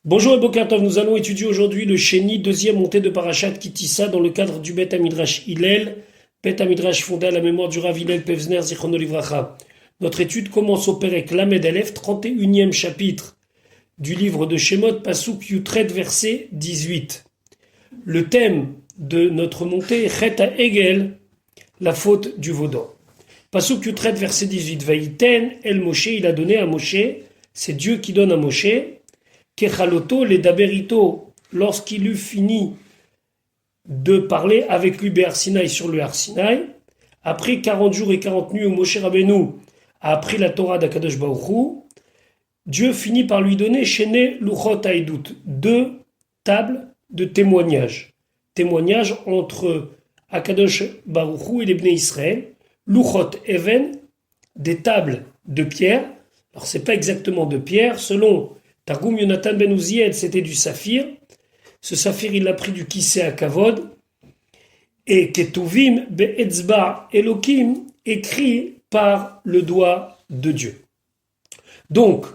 Bonjour et Boker Tov, nous allons étudier aujourd'hui le Sheni, deuxième montée de Parashat Kitissa dans le cadre du Bet Hamidrash Hillel, Bet Hamidrash fondé à la mémoire du Rav Hillel Pevzner Zichrono Livracha. Notre étude commence au Perek Lamed Aleph, 31e chapitre du livre de Shemot, Pasuk Yutret, verset 18. Le thème de notre montée est Chet Hegel, la faute du Vaudan. Pasuk Yutret, verset 18. Vaïten El Moshe, il a donné à Moshe, c'est Dieu qui donne à Moshe, Kechaloto, les Daberito, lorsqu'il eut fini de parler avec lui Béar Sinaï sur le Har Sinaï, après 40 jours et 40 nuits où Moshe Rabbeinu a appris la Torah d'Akadosh Baruch Hu, Dieu finit par lui donner Shene Luchot Haïdout, 2 tables de témoignage. Témoignage entre Akadosh Baruch Hu et les Bnei Israël. Luchot Even, des tables de pierre. Alors c'est pas exactement de pierre, selon Targum Yonatan Ben Uziel, c'était du saphir. Ce saphir, il l'a pris du Kisei HaKavod. Et Ketuvim Be'etzba Elokim, écrit par le doigt de Dieu. Donc,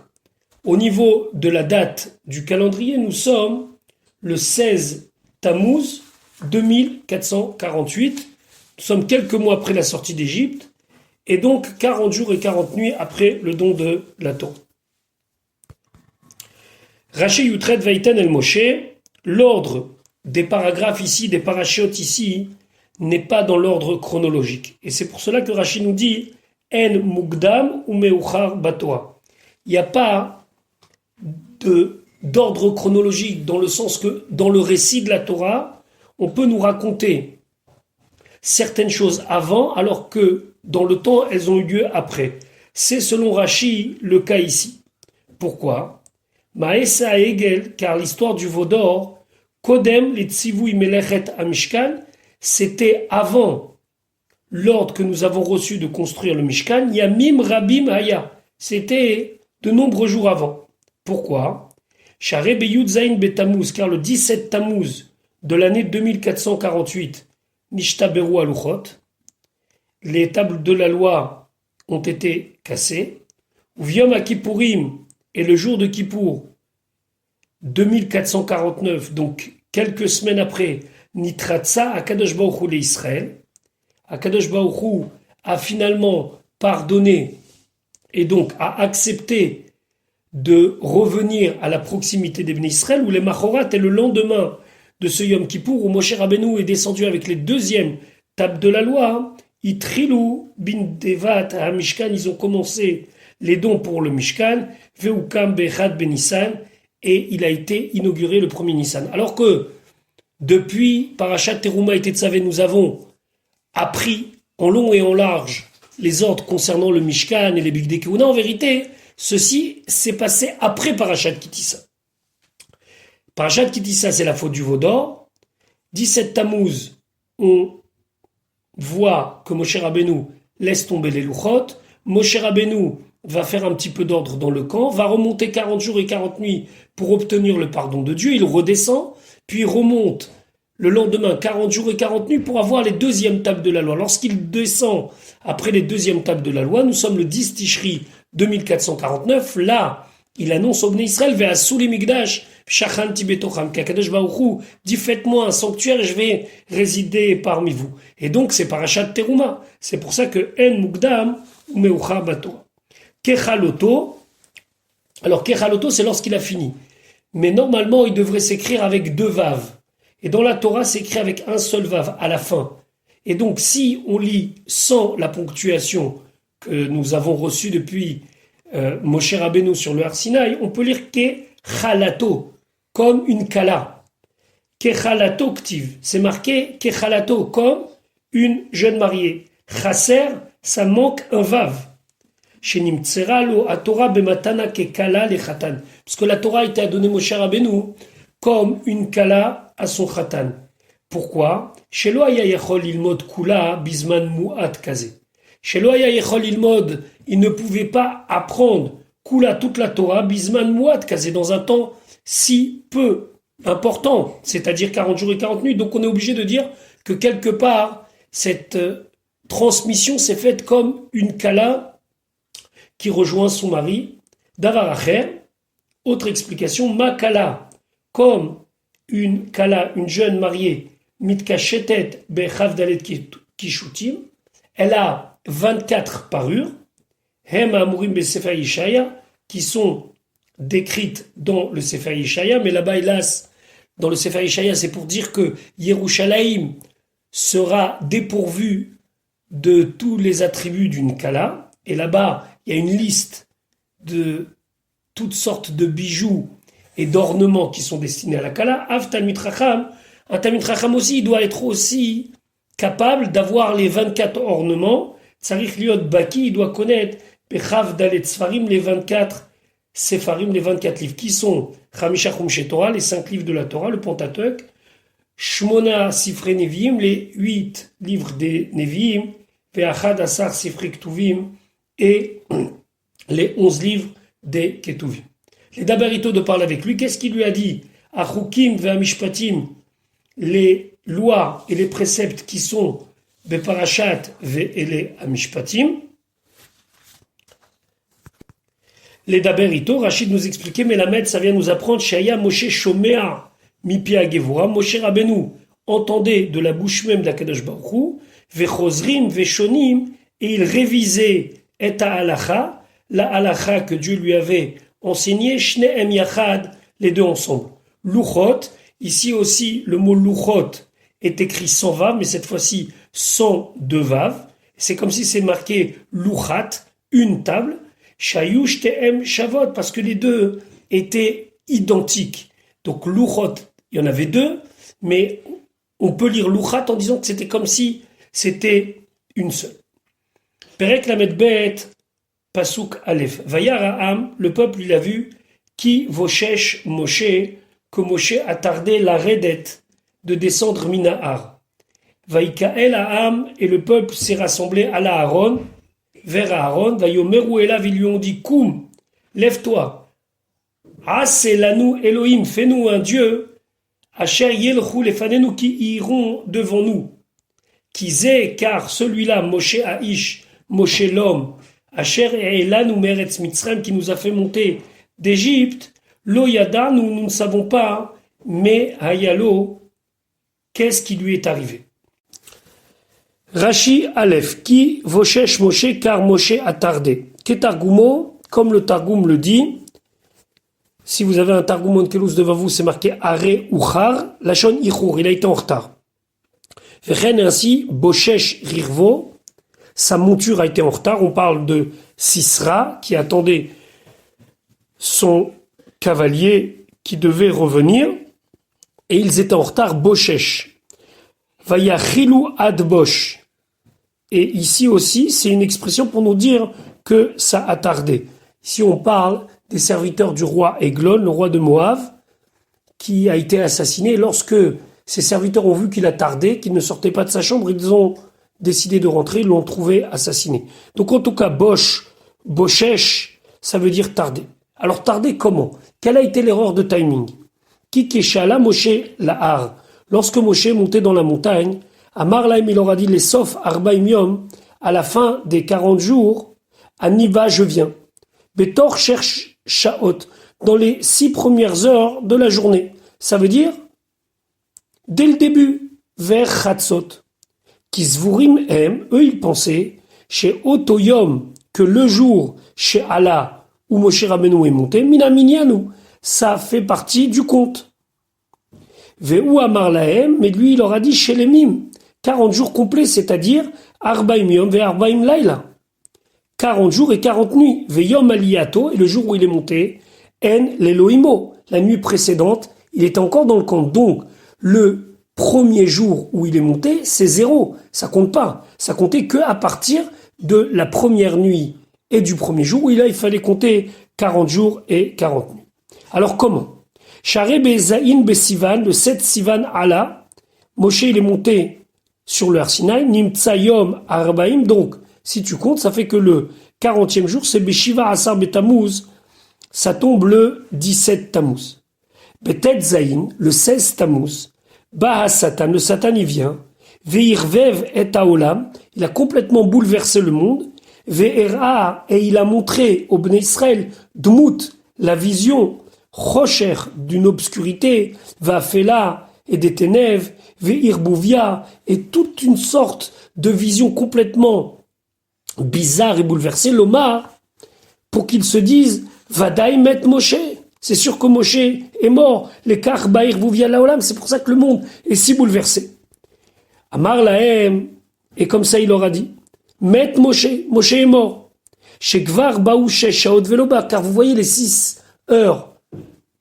au niveau de la date du calendrier, nous sommes le 16 Tammuz 2448. Nous sommes quelques mois après la sortie d'Égypte. Et donc 40 jours et 40 nuits après le don de la Torah. Rashi Yutret Vaïten El Moshe, l'ordre des paragraphes ici, des parachiotes ici, n'est pas dans l'ordre chronologique. Et c'est pour cela que Rashi nous dit En Mugdam ou Meuchar Batoa. Il n'y a pas d'ordre chronologique dans le sens que dans le récit de la Torah, on peut nous raconter certaines choses avant alors que dans le temps, elles ont eu lieu après. C'est selon Rashi le cas ici. Pourquoi ? Maesa Hegel, car l'histoire du veau d'or, Kodem Litzivui Melechet Amishkan, c'était avant l'ordre que nous avons reçu de construire le Mishkan, Yamim Rabim Haya. C'était de nombreux jours avant. Pourquoi ? Share Beyud Zain Betamuz, car le 17 Tammuz de l'année 2448, Nishtaberu Aluchot, les tables de la loi ont été cassées. Uviom Akipurim, et le jour de Kippour, 2449, donc quelques semaines après, Nitratsa, Akadosh Baruch Hu l'Israël. Akadosh Baruch Hu a finalement pardonné et donc a accepté de revenir à la proximité des Bnei Israël, où les Machorat est le lendemain de ce Yom Kippour, où Moshe Rabbeinu est descendu avec les deuxièmes tables de la loi. Itrilou bin Devat à Mishkan, ils ont commencé les dons pour le Mishkan, Veukam Bechad Ben Nissan, et il a été inauguré le premier Nissan. Alors que depuis Parashat Teruma et Tetzavé, nous avons appris en long et en large les ordres concernant le Mishkan et les Bigdei Kehuna. En vérité, ceci s'est passé après Parashat Kitissa. Parashat Kitissa, c'est la faute du veau d'or. 17 Tammuz, on voit que Moshe Rabbeinu laisse tomber les Luchot. Moshe Rabbeinu va faire un petit peu d'ordre dans le camp, va remonter 40 jours et 40 nuits pour obtenir le pardon de Dieu, il redescend, puis il remonte le lendemain 40 jours et 40 nuits pour avoir les deuxièmes tables de la loi. Lorsqu'il descend après les deuxièmes tables de la loi, nous sommes le 10 Tishri 2449, là, il annonce au Bnei Israël, Ve'asu li migdash, shachan tibetocham, qu'Akadosh Baruch Hu dit, faites-moi un sanctuaire et je vais résider parmi vous. Et donc c'est Parashat Teruma. C'est pour ça que En Mugdam ou Meuchar Batoa. Kechaloto, alors Kechaloto c'est lorsqu'il a fini. Mais normalement il devrait s'écrire avec 2 vaves. Et dans la Torah c'est écrit avec un seul vave à la fin. Et donc si on lit sans la ponctuation que nous avons reçue depuis Moshe Rabbeinu sur le Har Sinaï, on peut lire Kechalato, comme une kala. Kechalato ktiv, c'est marqué Kechalato, comme une jeune mariée. Chaser, ça manque un vave. Parce que la Torah a été donnée Moshe Rabbeinu comme une kala à son khatan. Pourquoi ? Il ne pouvait pas apprendre kula toute la Torah bisman muat kazé dans un temps si peu important, c'est-à-dire 40 jours et 40 nuits. Donc on est obligé de dire que quelque part cette transmission s'est faite comme une kala qui rejoint son mari, Davar Acher, Autre explication, ma kala, comme une kala, une jeune mariée, mitkashetet bechav dalet kishutim, elle a 24 parures, hem amurim besefer Yeshaya, qui sont décrites dans le Sefer Yeshaya, mais là-bas, hélas, dans le Sefer Yeshaya, c'est pour dire que Yerushalayim sera dépourvu de tous les attributs d'une kala, et là-bas, il y a une liste de toutes sortes de bijoux et d'ornements qui sont destinés à la kala. Av Talmid Chacham, un Talmid Chacham aussi, il doit être aussi capable d'avoir les 24 ornements. Tzarich liot baki, il doit connaître Bechav Dalet Sfarim, les 24 Sefarim, les 24 livres, qui sont Chamisha Chumshe Torah, les 5 livres de la Torah, le Pentateuch, Shmona Sifre Neviim, les 8 livres des Neviim, Ve'achad Asar Sifre Ktuvim, et les 11 livres des Ketuvim. Les Dabarito de parler avec lui, qu'est-ce qu'il lui a dit? Achukim ve'amishpatim, les lois et les préceptes qui sont Beparashat ve'ele amishpatim. Les Daberito, Rachid nous expliquait, mais la Mède, ça vient nous apprendre, Shaya Moshe Shomea Mipia Gevora, Moshe Rabbeinu entendait de la bouche même d'Akadosh Baruch Hu, Vechozrim, Veshonim, et il révisait et halacha, la halacha que Dieu lui avait enseignée, Shneem Yachad, les deux ensemble. Luchot, ici aussi le mot Luchot est écrit sans vav, mais cette fois-ci sans deux vav. C'est comme si c'est marqué Luchat, une table. Shayush Te'em Shavot, parce que les deux étaient identiques. Donc Luchot, il y en avait deux, mais on peut lire Luchat en disant que c'était comme si c'était une seule. Perek Lamed Bet, Pasuk Aleph. Vayar Ha'am, le peuple il a vu, qui Voshesh Moshe, que Moshe a tardé la redette de descendre Minahar. Vaïkael Ha'am, et le peuple s'est rassemblé à la Aaron, vers Aaron, Vayomeru Elav, ils lui ont dit, Koum, lève-toi. Aselanu Elohim, fais-nous un Dieu, Asher Yelchu Lefanenu, qui iront devant nous. Kizé, car celui-là, Moshe Aish, Moshe l'homme, Asher Elanu Meretz Mitzrayim, qui nous a fait monter d'Égypte, Lo Yada, nous ne savons pas, mais Hayalo, qu'est-ce qui lui est arrivé? Rashi Aleph, qui Voshesh Moshe, car Moshe a tardé. Ketargumo, comme le Targum le dit, si vous avez un Targum Onkelos devant vous, c'est marqué Are Uchar, Lachon Ichur, il a été en retard. Vechen ainsi, Boshesh Rirvo, sa monture a été en retard. On parle de Sisra, qui attendait son cavalier qui devait revenir, et ils étaient en retard, Boshesh. Vayachilu ad Bosh. Et ici aussi, c'est une expression pour nous dire que ça a tardé. Ici, on parle des serviteurs du roi Eglon, le roi de Moab, qui a été assassiné. Lorsque ses serviteurs ont vu qu'il a tardé, qu'il ne sortait pas de sa chambre, ils ont décidé de rentrer, ils l'ont trouvé assassiné. Donc en tout cas, Boshesh, ça veut dire tarder. Alors tarder comment? Quelle a été l'erreur de timing? Ki keshala Moshe lahar. Lorsque Moshe est monté dans la montagne, Amar Lahem, il aura dit les Sof Arbaim Yom, à la fin des 40 jours, Aniva, je viens. Betor cherche Shaot, dans les 6 premières heures de la journée. Ça veut dire, dès le début, vers Chatzot. Kisvurim M, eux ils pensaient, chez Otoyom, que le jour, chez Allah, où Moshe Rabbeinu est monté, Minaminianu, ça fait partie du compte. Ve'u Amar Lahem, mais lui il leur a dit chez les Mim, 40 jours complets, c'est-à-dire Arbaim Yom ve Arbaim Laila. 40 jours et 40 nuits. Ve'yom Aliyato, et le jour où il est monté, En l'Elohimo. La nuit précédente, il était encore dans le compte. Donc, le premier jour où il est monté, c'est 0. Ça compte pas. Ça comptait que à partir de la première nuit et du premier jour, où il fallait compter 40 jours et 40 nuits. Alors comment? Share Bezaïn Besivan, le 7 Sivan Allah, Moshe il est monté sur le Har Sinaï, Nimtsa Yom Arbaim, donc si tu comptes, ça fait que le 40e jour, c'est Beshiva Asar Betamuz, ça tombe le 17 Tammuz. Betet Zaïn, le 16 Tammuz, Baha Satan, le Satan il vient, Veirvev et Haolam, il a complètement bouleversé le monde, Ve'era, et il a montré au Bnei Israël, Dmut, la vision Rocher d'une obscurité, va là et des ténèbres, Ve'irbouvia, et toute une sorte de vision complètement bizarre et bouleversée, l'Omar, pour qu'ils se disent, Vadaï met Moshe. C'est sûr que Moshe est mort. Les kar ba'irbouvia laolam, c'est pour ça que le monde est si bouleversé. Amar lahem, et comme ça il leur a dit, met Moshe, Moshe est mort. Shekvar baou shaot veloba, car vous voyez les 6 heures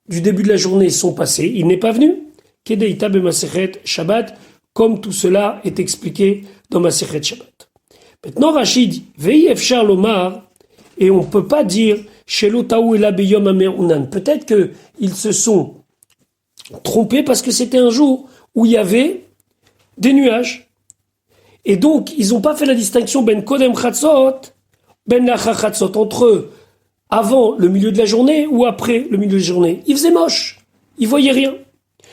du début de la journée sont passées, il n'est pas venu. Kedeita b'masechet Shabbat, comme tout cela est expliqué dans Masechet Shabbat. Maintenant Rachid dit, Vei efshar lomar, et on ne peut pas dire Shelo taou ela beyom amerunan. Peut-être qu'ils se sont trompés parce que c'était un jour où il y avait des nuages. Et donc, ils n'ont pas fait la distinction ben kodem chatzot, ben lachar chatzot, entre avant le milieu de la journée ou après le milieu de la journée. Il faisait moche. Ils voyaient rien.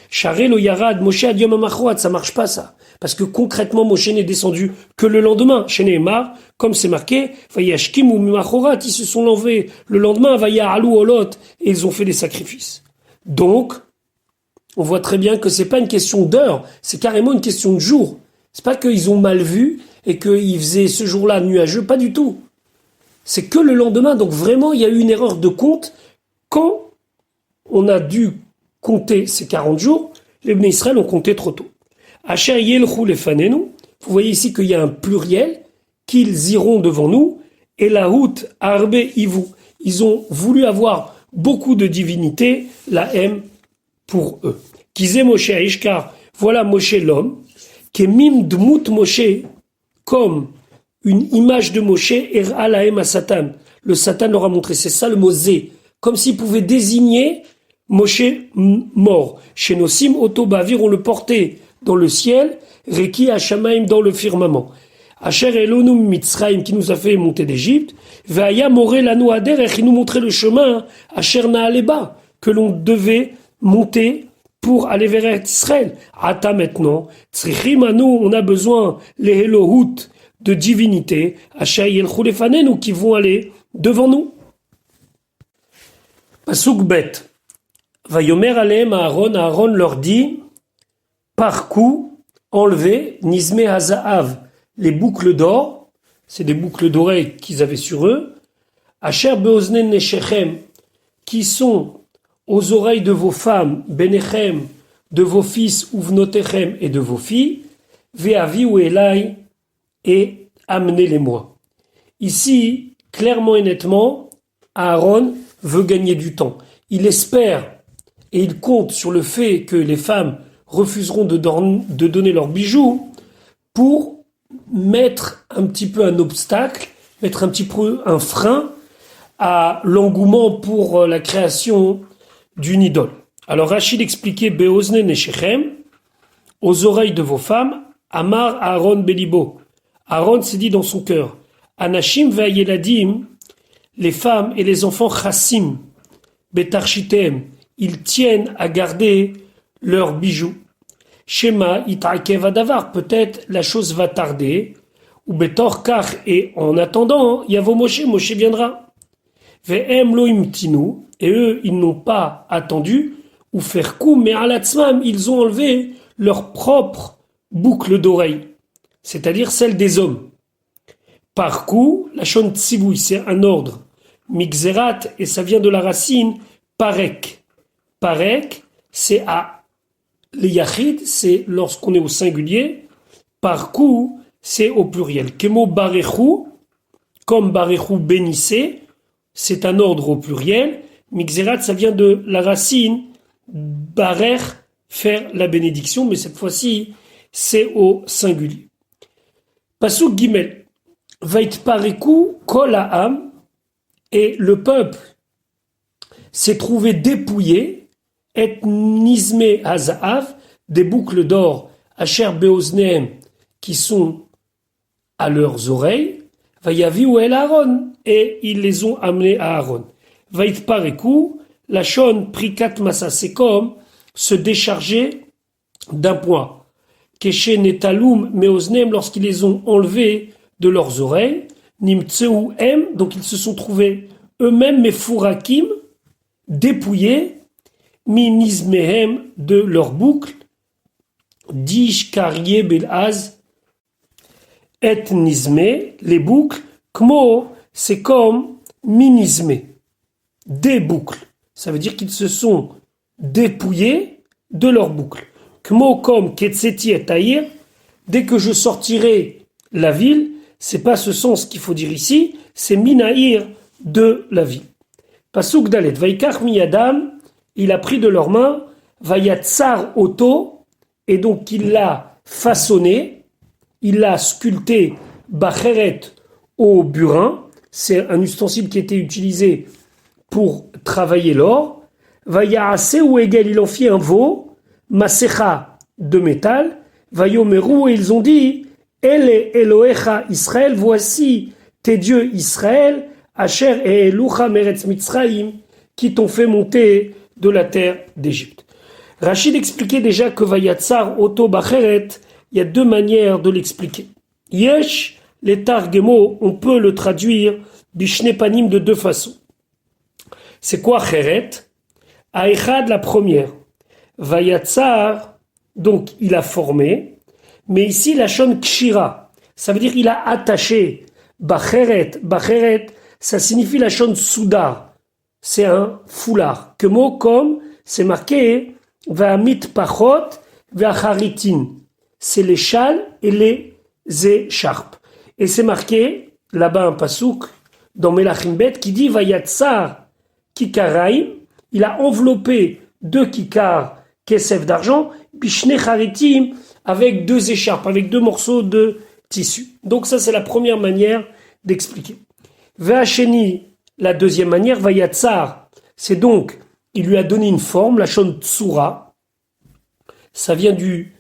Charé lo yarad, Moshe ad yom hamachroat, ça marche pas ça. Parce que concrètement, Moshe n'est descendu que le lendemain. Chez Nehemar, comme c'est marqué, Vayashkim ou Mimachorat, ils se sont levés le lendemain, Vaya alou olot, et ils ont fait des sacrifices. Donc, on voit très bien que c'est pas une question d'heure, c'est carrément une question de jour. C'est pas qu'ils ont mal vu et qu'ils faisaient ce jour-là nuageux, pas du tout. C'est que le lendemain, donc vraiment, il y a eu une erreur de compte. Quand on a dû compter ces 40 jours, les Bnei Israël ont compté trop tôt. Asher yelchou lefanenu, vous voyez ici qu'il y a un pluriel, qu'ils iront devant nous, et la hout arbe ivu. Ils ont voulu avoir beaucoup de divinité, la haine pour eux. Kizé Moshe Aishkar, voilà Moshe l'homme, qui est mim dmut Moshe, comme une image de Moshe, era la haine à Satan. Le Satan leur a montré, c'est ça le mot zé, comme s'il pouvait désigner Moshe mort. Chez Nosim Otobavir, on le portait dans le ciel, Reki Hashamaim dans le firmament. Asher Elonum Mitzraim qui nous a fait monter d'Égypte, Veaya Moré Lanu Ader, et qui nous montrait le chemin, Asher Naaleba, que l'on devait monter pour aller vers Israël. Ata maintenant, Tzrichim Anu, on a besoin, les Elohut de divinité, Asher Yelchou Lefanenu, qui vont aller devant nous. Pasuk Bet. Vayomer Aleem Aaron leur dit, par coup, enlever Nizme Hazaav, les boucles d'or, c'est des boucles d'oreilles qu'ils avaient sur eux, Asher Beoznen Neshechem, qui sont aux oreilles de vos femmes, Benechem, de vos fils, Uvnotechem, et de vos filles, Veavi ou Elai, et amenez-les-moi. Ici, clairement et nettement, Aaron veut gagner du temps. Il espère et il compte sur le fait que les femmes refuseront de donner leurs bijoux pour mettre un petit peu un obstacle, mettre un petit peu un frein à l'engouement pour la création d'une idole. Alors Rachid expliquait Beozne Neshechem, aux oreilles de vos femmes, Amar Aaron Belibo. Aaron s'est dit dans son cœur, Anashim Ve'ayeladim, les femmes et les enfants Chassim, Betarchitem, ils tiennent à garder leurs bijoux. Shema itakev adavar, peut-être la chose va tarder. Ou betor kach, et en attendant, yavo Moshe, Moshe viendra. Ve'em lo imtinu, et eux, ils n'ont pas attendu. Ou faire coup, mais à l'atzmam, ils ont enlevé leur propre boucle d'oreille, c'est-à-dire celle des hommes. Par coup, la shon tzibouy, c'est un ordre. Mixerat, et ça vient de la racine parek. Parek, c'est à les yachid, c'est lorsqu'on est au singulier. Par coup, c'est au pluriel. Kemo barechou, comme barechou bénissez, c'est un ordre au pluriel. Mixerat, ça vient de la racine barer, faire la bénédiction, mais cette fois-ci, c'est au singulier. Pasuk Gimel, vait parekou kol ha'am, et le peuple s'est trouvé dépouillé, et nizme hazaav, des boucles d'or, asher beozneem, qui sont à leurs oreilles, vayavi ou el Aaron, et ils les ont amenés à Aaron. Vait parekou, la shon prikat massa, c'est comme se décharger d'un poids. Keshe netaloum meozneem, lorsqu'ils les ont enlevés de leurs oreilles, nimtseu em, donc ils se sont trouvés eux-mêmes, mais fourakim, dépouillés, minizmehem de leur boucle, dish karye belaz, et nizme, les boucles, kmo, c'est comme minizme, des boucles. Ça veut dire qu'ils se sont dépouillés de leurs boucles. Kmo comme ketseti et taïr, dès que je sortirai la ville, c'est pas ce sens qu'il faut dire ici, c'est minaïr de la ville. Pasuk dalet, vaikach miyadam, il a pris de leurs mains, vayatsar oto, et donc il l'a façonné, il l'a sculpté, bacheret au burin, c'est un ustensile qui était utilisé pour travailler l'or, vayaase ou égal, il en fit un veau, masecha de métal, vayomeru, et ils ont dit, ele Elohecha Israël, voici tes dieux Israël, Asher et Elucha Meretz Mitzraïm, qui t'ont fait monter de la terre d'Égypte. Rachid expliquait déjà que Vayatsar Oto Bacheret, il y a deux manières de l'expliquer. Yesh, les Targemo, on peut le traduire Bishne Panim de deux façons. C'est quoi Cheret? Aechad, la première. Vayatsar, donc il a formé, mais ici la shon kshira, ça veut dire il a attaché. Bacheret, ça signifie la shon soudar, c'est un foulard. Que mot comme, c'est marqué va'amit pachot ve'acharitin, c'est les châles et les écharpes. Et c'est marqué là-bas un pasouk dans Melachim Bet qui dit vayatsar kikaraim, il a enveloppé deux kikars kesef d'argent, bishne charitim, avec deux écharpes, avec deux morceaux de tissu. Donc ça, c'est la première manière d'expliquer. Ve'acheni, la deuxième manière, vayatsar, c'est donc, il lui a donné une forme, la shon tsura, ça vient du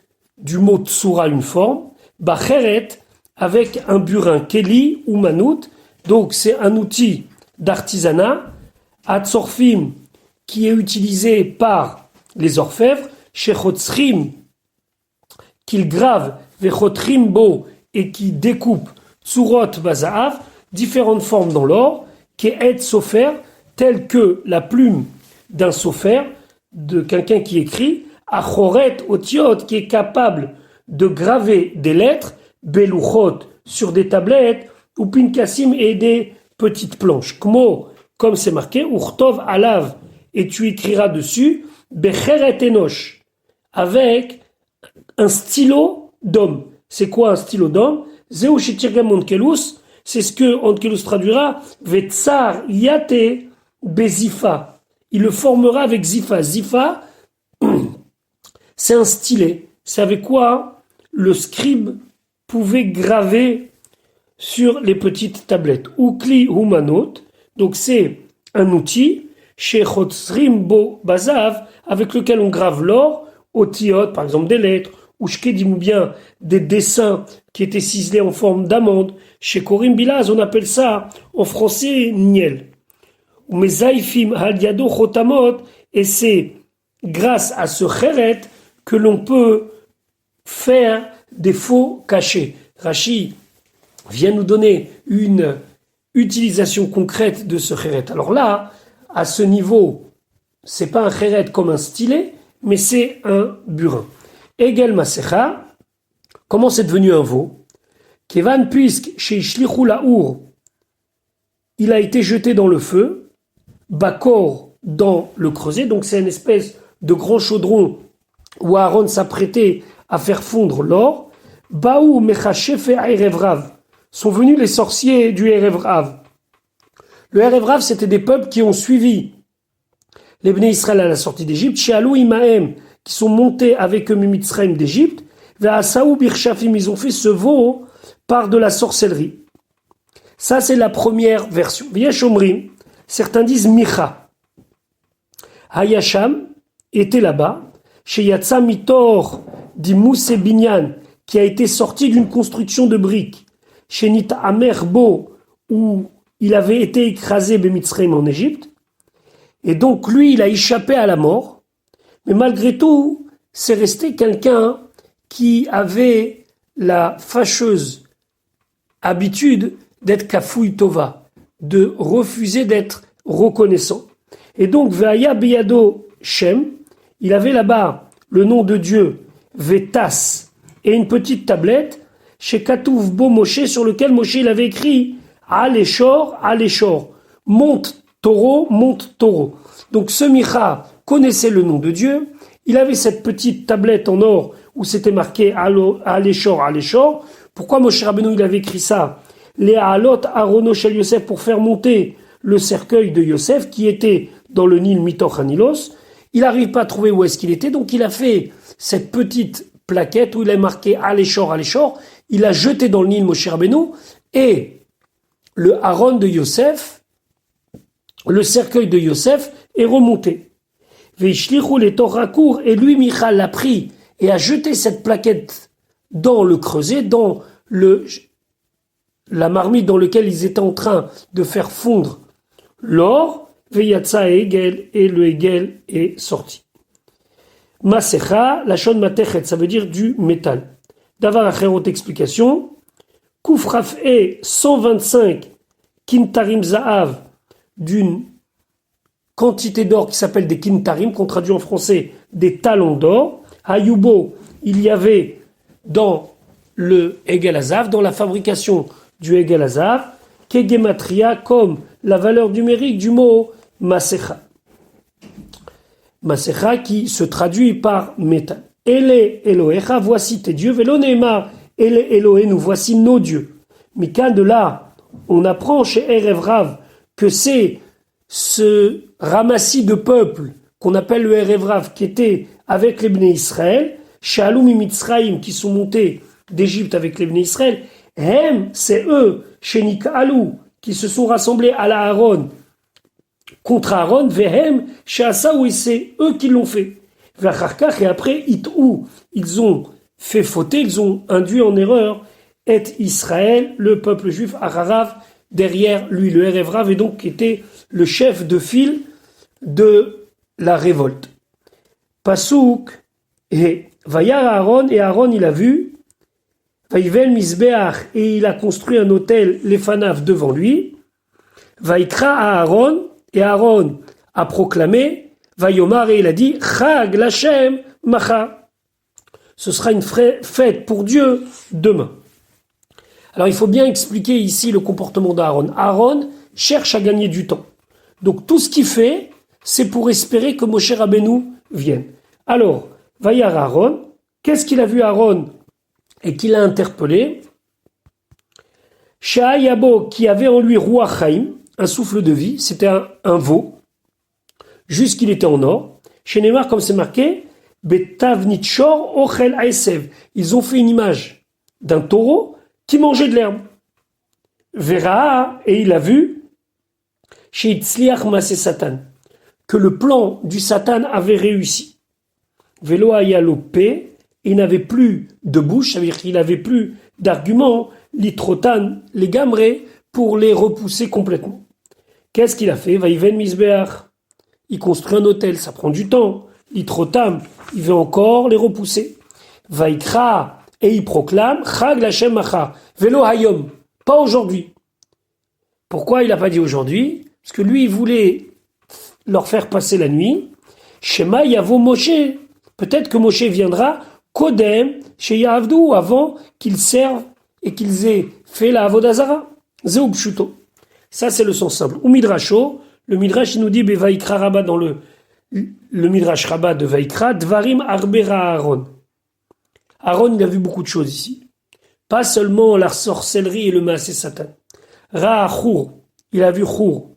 mot tsura, une forme, bacheret, avec un burin, keli ou manout, donc c'est un outil d'artisanat, atsorfim, qui est utilisé par les orfèvres, shechotzrim, qu'il grave vechotrim bo et qui découpe tsurot bazaav, différentes formes dans l'or, qui est sofer, telle que la plume d'un sofer, de quelqu'un qui écrit, achoret otiot, qui est capable de graver des lettres, beluchot, sur des tablettes, ou pinkassim et des petites planches. Kmo, comme c'est marqué, urtov alav, et tu écriras dessus, becheret enosh, avec un stylo d'homme. C'est quoi un stylo d'homme? Zeu shetirgam onkelus, c'est ce que Onkelus traduira, vetsar yate bezifa. Il le formera avec zifa. Zifa, c'est un stylet. C'est avec quoi le scribe pouvait graver sur les petites tablettes. Ukli humanot, donc c'est un outil, shechotzrim bo bazav, avec lequel on grave l'or, otiot, par exemple des lettres, ou shkedim, ou bien des dessins qui étaient ciselés en forme d'amande. Chez Korim Bilaz, on appelle ça en français niel. Mais zaifim al yado chotamot, et c'est grâce à ce chéret que l'on peut faire des faux cachets. Rashi vient nous donner une utilisation concrète de ce chéret. Alors là, à ce niveau, c'est pas un chéret comme un stylet, mais c'est un burin. Egel Masecha, comment c'est devenu un veau? Kevan, puisque chez Ishlichou Laour, il a été jeté dans le feu, Bakor dans le creuset, donc c'est une espèce de grand chaudron où Aaron s'apprêtait à faire fondre l'or. Baou Mechachef et Erev Rav, sont venus les sorciers du Erev Rav. Le Erev Rav, c'était des peuples qui ont suivi les Bnei Israël à la sortie d'Égypte, chez Alou Imahem, qui sont montés avec eux Mitzrayim d'Égypte, vers Saou Birchafim, ils ont fait ce veau par de la sorcellerie. Ça, c'est la première version. Vieshomrim, certains disent Micha. Hayasham était là-bas, chez Yatsa Mitor, dit Mousse Binyan, qui a été sorti d'une construction de briques, chez Nita Amerbo, où il avait été écrasé Mitzrayim en Égypte, et donc lui, il a échappé à la mort. Mais malgré tout, c'est resté quelqu'un qui avait la fâcheuse habitude d'être kafouï tova, de refuser d'être reconnaissant. Et donc, Ve'aya biyado Shem. Il avait là-bas le nom de Dieu, Vetas, et une petite tablette, chez Katouf Bo Moshe, sur lequel Moshe il avait écrit Aléchor, monte taureau, monte taureau. Donc ce Micha connaissait le nom de Dieu, il avait cette petite tablette en or où c'était marqué Aléchor. Pourquoi Moshe Rabbeinu il avait écrit ça? Les Alot Arono Shel Yosef, pour faire monter le cercueil de Yosef qui était dans le Nil Mitoch Hanilos. Il n'arrive pas à trouver où est-ce qu'il était, donc il a fait cette petite plaquette où il a marqué Aléchor. Il a jeté dans le Nil Moshe Rabbeinu et le Aaron de Yosef, le cercueil de Yosef est remonté. Veishlichou les Torakour, et lui Michal l'a pris et a jeté cette plaquette dans le creuset, dans la marmite dans laquelle ils étaient en train de faire fondre l'or. Veyatsa et Egel, et le Egel est sorti. Masecha, la shon matechet, ça veut dire du métal. Davar acherot, explication. Koufraf e 125 kintarim zaav, d'une quantité d'or qui s'appelle des kintarim, qu'on traduit en français des talons d'or. Hayubo, il y avait dans le Egel Hazav, dans la fabrication du Egel Hazav, kegematria, comme la valeur numérique du mot Masecha. Masecha qui se traduit par métal. Ele Elohecha, voici tes dieux. Velo Neymar, Ele Elohe, nous voici nos dieux. Mika, de là, on apprend chez Erev Rav que c'est ce ramassis de peuple qu'on appelle le Erev Rav qui était avec les Bnei Israël, chez Aloum Mitzraïm qui sont montés d'Égypte avec les Bnei Israël. Hem, c'est eux, chez Nikalou, qui se sont rassemblés à la Aaron contre Aaron, Vehem, chez Asaou, et c'est eux qui l'ont fait. Et après, ils ont fait fauter, ils ont induit en erreur, et Israël, le peuple juif, Ararav, derrière lui, le Erev Rav, et donc qui était le chef de file de la révolte. Pasouk, et Vayar Aaron, et Aaron il a vu, Vaïvel Misbeach, et il a construit un autel, les Fanav, devant lui. Vaïkra à Aaron, et Aaron a proclamé, Vaïomar, et il a dit, Chag Lachem Macha. Ce sera une fête pour Dieu demain. Alors il faut bien expliquer ici le comportement d'Aaron. Aaron cherche à gagner du temps. Donc tout ce qu'il fait, c'est pour espérer que Moshe Rabbeinu vienne. Alors, Vaïar Aaron, qu'est-ce qu'il a vu Aaron et qu'il a interpellé? Sha'ayabo, qui avait en lui Ruach Chaim, un souffle de vie, c'était un veau, juste qu'il était en or. Chez Neymar, comme c'est marqué, Betav Nitchor Ochel Aesev. Ils ont fait une image d'un taureau qui mangeait de l'herbe. Vera, et il a vu, chez Itzliach Masé Satan, que le plan du Satan avait réussi. Velo Ayalopé, il n'avait plus de bouche, ça veut dire qu'il n'avait plus d'arguments, litrotan, les gamrés, pour les repousser complètement. Qu'est-ce qu'il a fait? Vaïven Misbeach. Il construit un hôtel, ça prend du temps. Litrotam, il veut encore les repousser. Vaïkra, et il proclame, Chag Lachem Macha, Velo Hayom, pas aujourd'hui. Pourquoi il n'a pas dit aujourd'hui? Parce que lui, il voulait leur faire passer la nuit. Shema Yavo Moshe, peut-être que Moshe viendra, Kodem, chez Yahavdou, avant qu'ils servent et qu'ils aient fait la Avodazara. Zeub Shuto. Ça, c'est le sens simple. Ou Midrasho, le Midrash, il nous dit, Vaïkra Rabba, dans le Midrash Rabba de Vaïkra, Dvarim Arbera Aaron. Aaron, il a vu beaucoup de choses ici. Pas seulement la sorcellerie et le Maasé Satan. Ra'achur, il a vu Chour,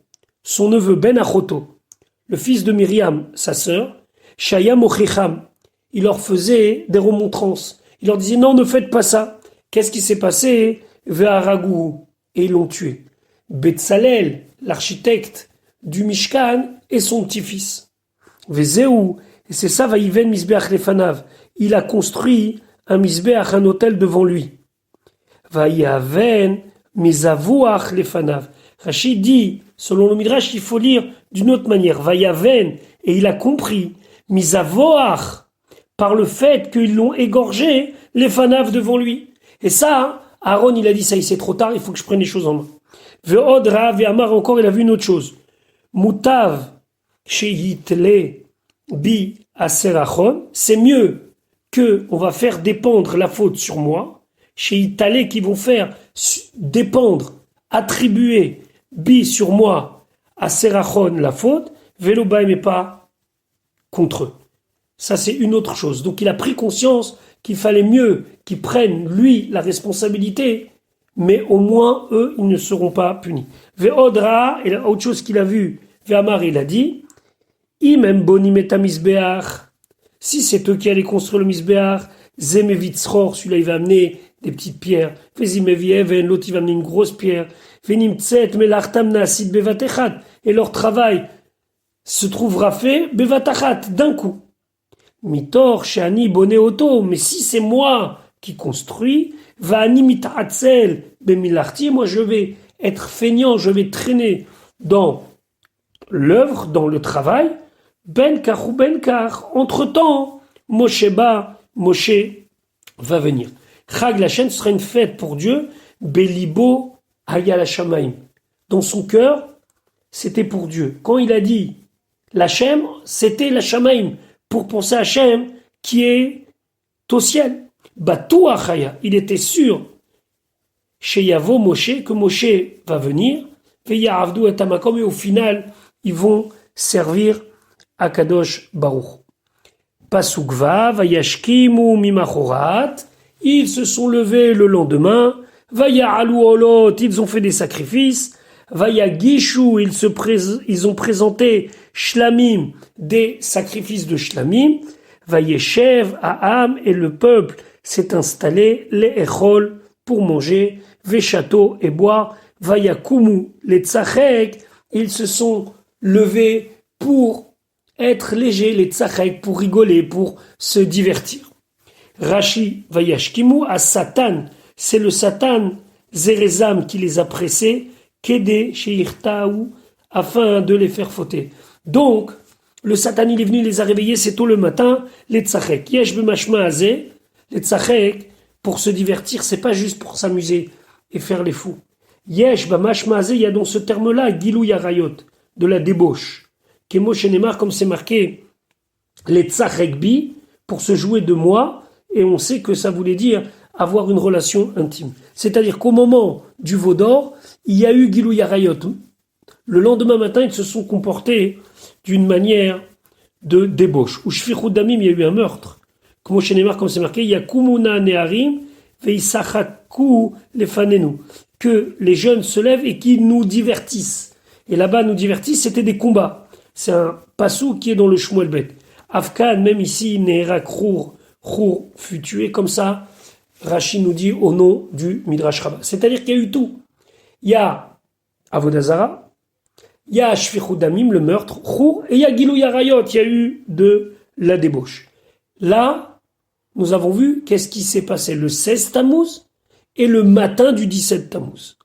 son neveu Ben Achoto, le fils de Myriam, sa sœur, Shaya Mochicham, il leur faisait des remontrances. Il leur disait, non, ne faites pas ça. Qu'est-ce qui s'est passé? Ve'aragou, et ils l'ont tué. Betzalel, l'architecte du Mishkan, et son petit-fils. Vezeu, et c'est ça, Vaïven Misbeach Lefanav. Il a construit un Misbeach, un hôtel devant lui. Vaïaven Mizavouach Lefanav. Rachid dit, selon le Midrash, il faut lire d'une autre manière. Vaïaven, et il a compris, Mizavouach, par le fait qu'ils l'ont égorgé, Lefanav devant lui. Et ça, Aaron, il a dit ça, c'est trop tard, il faut que je prenne les choses en main. Ve'odra, ve'amar, encore, il a vu une autre chose. Moutav, sheyitle, bi aserachon, c'est mieux que on va faire dépendre la faute sur moi, chez Italé qui vont faire dépendre, attribuer bi sur moi aserachon la faute, veloba mais pas contre eux. Ça c'est une autre chose. Donc il a pris conscience qu'il fallait mieux qu'il prenne lui la responsabilité, mais au moins eux ils ne seront pas punis. Ve'odra, et autre chose qu'il a vu, Ve'amar il a dit, Imem bonim et misbeach. Si c'est eux qui allaient construire le misbeach, zemevitzror, celui-là il va amener des petites pierres. Vezimevieven, l'autre il va amener une grosse pierre. Venimtset melartam naasid bevatechat. Et leur travail se trouvera fait bevatachat, d'un coup. Mitor, sheani boné auto. Mais si c'est moi qui construis, va ani mitatzel bemilarti, moi je vais être feignant, je vais traîner dans l'œuvre, dans le travail. Ben kar ou ben kar. Entre-temps, Moshe va venir. Chag la chaîne sera une fête pour Dieu. Belibo hayal shamaim. Dans son cœur, c'était pour Dieu. Quand il a dit l'Hachem, c'était la shamaim. Pour penser à Hachem qui est au ciel. Batou achaya. Il était sûr chez Yavo Moshe que Moshe va venir. Veya avdu et amakom. Et au final, ils vont servir à Kadosh Baruch. Pasuk vav, vayashkimu mimachorat. Ils se sont levés le lendemain. Vaya'alu olot. Ils ont fait des sacrifices. Vayagishu. Ils ont présenté shlamim, des sacrifices de shlamim. Vayeshev Aham. Et le peuple s'est installé les echol pour manger. Veshato et boire. Vayakumu les tzachek. Ils se sont levés pour être légers, les tzachek, pour rigoler, pour se divertir. Rashi vayashkimu à Satan, c'est le Satan Zerezam qui les a pressés, Kede sheirtaou, afin de les faire fauter. Donc, le Satan il est venu, les a réveillés, c'est tôt le matin, les tzachek. Yesh b'mashma azeh, les tzachek, pour se divertir, c'est pas juste pour s'amuser et faire les fous. Yesh b'mashma azeh, il y a dans ce terme-là, gilou yarayot, de la débauche. Kemo shenemar, comme c'est marqué, les tzachekbi, pour se jouer de moi, et on sait que ça voulait dire avoir une relation intime. C'est-à-dire qu'au moment du veau d'or, il y a eu Gilou Yarayot. Le lendemain matin, ils se sont comportés d'une manière de débauche. Ou Shfichut Damim, il y a eu un meurtre. Comme c'est marqué, Yakumuna Neharim Veisachaku Lefanenu. Que les jeunes se lèvent et qu'ils nous divertissent. Et là-bas, nous divertissent, c'était des combats. C'est un passou qui est dans le Shmuel Bet. Afkan, même ici, Neherak Chour fut tué comme ça. Rashi nous dit au nom du Midrash Rabbah. C'est-à-dire qu'il y a eu tout. Il y a Avodazara, il y a Shfichut Damim, le meurtre, Chour, et il y a Gilou Yarayot, il y a eu de la débauche. Là, nous avons vu qu'est-ce qui s'est passé le 16 Tammuz et le matin du 17 Tammuz.